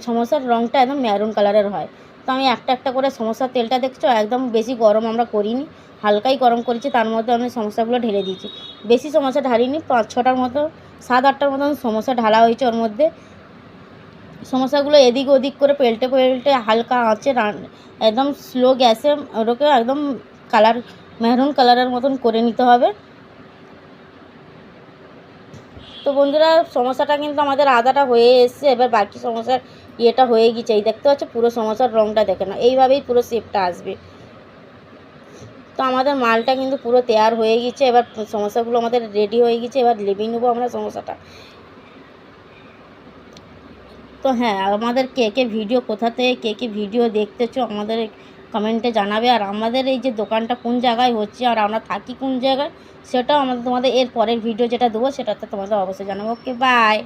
সমোসার রঙটা একদম মেরুন কালারের হয়। তো আমি একটা একটা করে সমোসার তেলটা দেখছো একদম বেশি গরম আমরা করিনি, হালকাই গরম করেছি। তার মধ্যে আমি সমোসাগুলো ঢেলে দিয়েছি। বেশি সমোসা ঢালিনি, 5-6টার মতো, 7-8টার মতন সমোসা ঢালা হয়েছে ওর মধ্যে। সমোসাগুলো এদিক ওদিক করে পেল্টে পেল্টে হালকা আঁচে একদম স্লো গ্যাসে ওটাকে একদম কালার মেরুন কালারের মতন করে নিতে হবে। তো বন্ধুরা, সমোসাটা কিন্তু আমাদের আদাটা হয়ে এসছে। এবার বাকি সমোসার ইয়েটা হয়ে গেছে। এই দেখতে পাচ্ছ পুরো সমোসার রঙটা দেখে না, এইভাবেই পুরো শেপটা আসবে। তো আমাদের মালটা কিন্তু পুরো তৈয়ার হয়ে গেছে। এবার সমোসাগুলো আমাদের রেডি হয়ে গেছে। এবার লেবে নেবো আমরা সমোসাটা। তো হ্যাঁ, আমাদের কে কে ভিডিও কোথা থেকে কে কে ভিডিও দেখতেছো আমাদের কমেন্টে জানাবে। আর আমাদের এই যে দোকানটা কোন জায়গায় হচ্ছে আর আমরা থাকি কোন জায়গায়, সেটাও তোমাদের এর পরের ভিডিও যেটা দেবো সেটাতে তোমাদের অবশ্যই জানাবো। ওকে, বাই।